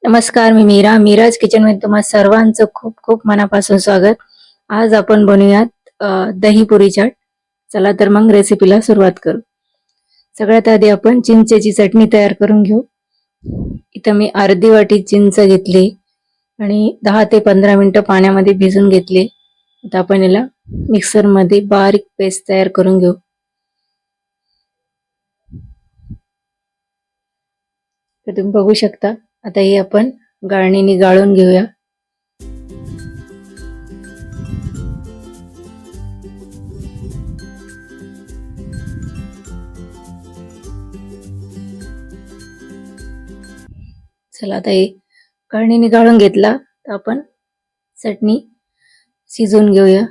नमस्कार, मी मीराज किचनमध्ये तुम्हा सर्वांचं खूप खूप मनापासून स्वागत. आज आपण बनवूयात दही पुरी चाट. चला तर मग रेसिपीला सुरुवात करू. सगळ्यात आधी आपण चिंचेची चटणी तयार करून घेऊ. इथं मी अर्धी वाटी चिंच घेतली आणि 10 ते 15 मिनिटं पाण्यामध्ये भिजून घेतले. आता आपण याला मिक्सरमध्ये बारीक पेस्ट तयार करून घेऊ. तर तुम्ही बघू शकता. आता हे आपण गाळणीने गाळून घेऊया. चला आता हे गाळणीने गाळून घेतला तर आपण चटणी शिजवून घेऊया.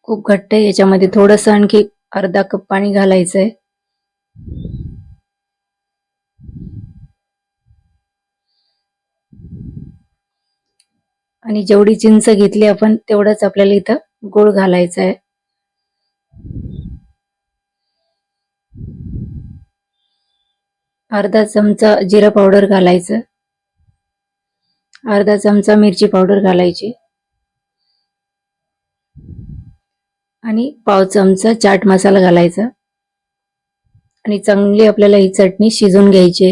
खूप घट्ट आहे, याच्यामध्ये थोडंसं आणखी अर्धा कप पाणी घालायचंय. आणि जेवढी चिंच घेतली आपण तेवढंच आपल्याला इथं गोळ घालायचा आहे. अर्धा चमचा जिरा पावडर घालायचं, अर्धा चमचा मिरची पावडर घालायची आणि पाव चमचा चाट मसाला घालायचा आणि चांगली आपल्याला ही चटणी शिजवून घ्यायची.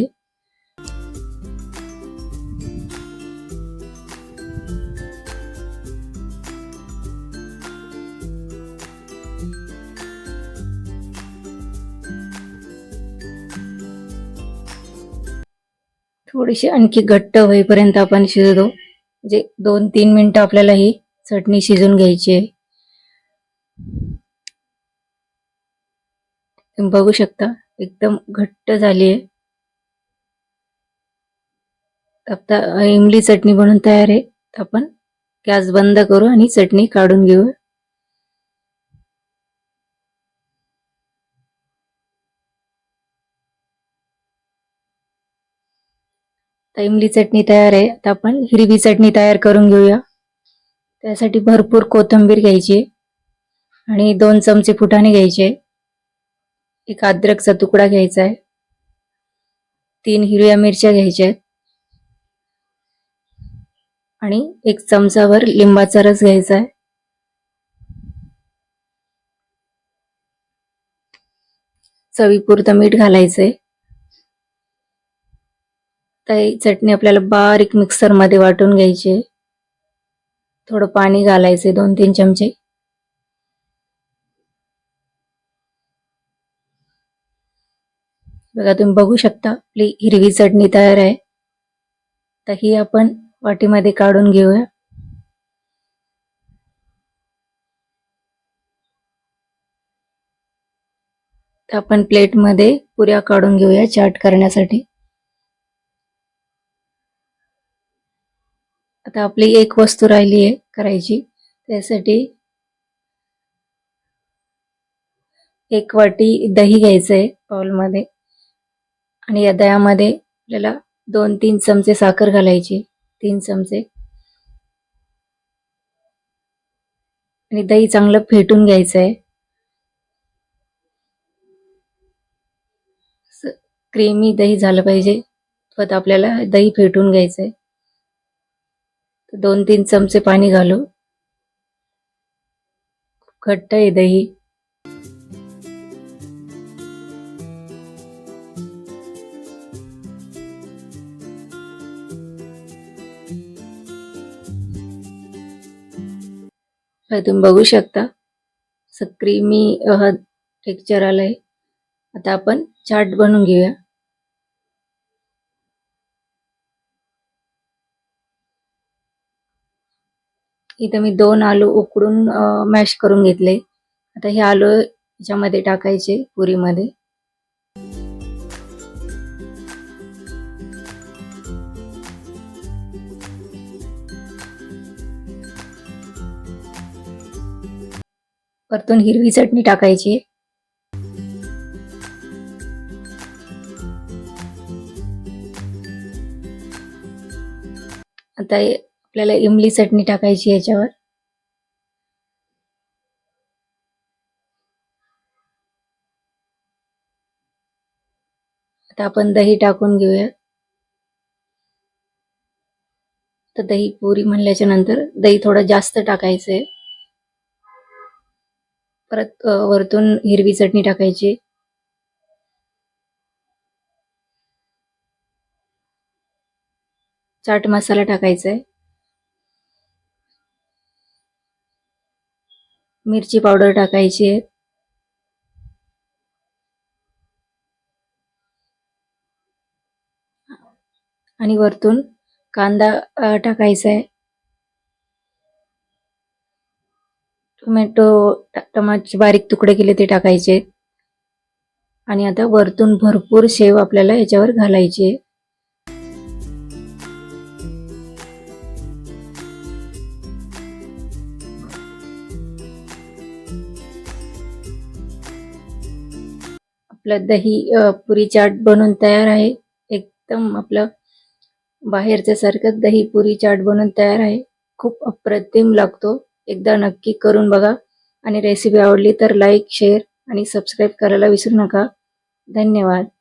थोडीशी आणखी घट्ट होईपर्यंत आपण शिजवतो. म्हणजे 2-3 मिनिटं आपल्याला ही चटणी शिजवून घ्यायची आहे. तुम्ही बघू शकता एकदम घट्ट झाली आहे. आता इमली चटणी बनवून तयार आहे. आपण गॅस बंद करू आणि चटणी काढून घेऊ. इमली चटणी तयार आहे. आता आपण हिरवी चटणी तयार करून घेऊया. त्यासाठी भरपूर कोथिंबीर घ्यायची आणि 2 चमचे फुटाणे घ्यायचे, एक अद्रकचा तुकडा घ्यायचा आहे, 3 हिरव्या मिरच्या घ्यायच्या आहेत आणि 1 चमचाभर लिंबाचा रस घ्यायचा आहे. चवीपुरतं मीठ घालायचंय. तर ही चटणी आपल्याला बारीक मिक्सर मध्ये वाटून घ्यायची आहे. थोडं पाणी घालायचे 2-3 चमचे. बघा तुम्ही बघू शकता आपली हिरवी चटणी तयार आहे. तर ही आपण वाटीमध्ये काढून घेऊया. तर आपण प्लेटमध्ये पुऱ्या काढून घेऊया चाट करण्यासाठी. आता आपली एक वस्तू राहिली आहे करायची. त्यासाठी 1 वाटी दही घ्यायचंय बाउलमध्ये आणि या दह्यामध्ये आपल्याला 2-3 चमचे साखर घालायची, 3 चमचे, आणि दही चांगलं फेटून घ्यायचंय. क्रीमी दही झालं पाहिजे, तर आपल्याला दही फेटून घ्यायचंय. 2-3 चमचे पाणी घालू. घट्ट आहे दही. तुम्ही बघू शकता असं क्रीमी टेक्स्चर आलंय. आता आपण चाट बनवून घेऊया. इथे मी 2 आलू उकडून मॅश करून घेतले. आता हे आलू याच्यामध्ये टाकायचे पुरीमध्ये. परतून हिरवी चटणी टाकायची. आता आपल्याला इमली चटणी टाकायची याच्यावर. आता आपण दही टाकून घेऊया. तर दही पुरी म्हणल्याच्या नंतर दही थोडं जास्त टाकायचंय. परत वरतून हिरवी चटणी टाकायची. चाट मसाला टाकायचा आहे. मिरची पावडर टाकायची आहे. आणि वरतून कांदा टाकायचा आहे. टमाटोचे बारीक तुकडे केले ते टाकायचे. आणि आता वरतून भरपूर शेव आपल्याला याच्यावर घालायची. आपलं दही पुरी चाट बनून तयार आहे. एकदम आपलं बाहेरच्या सारखं दही पुरी चाट बनून तयार आहे. खूप अप्रतिम लागतो. एकदा नक्की करून बघा. आणि रेसिपी आवडली तर लाईक, शेअर आणि सबस्क्राईब करायला विसरू नका. धन्यवाद.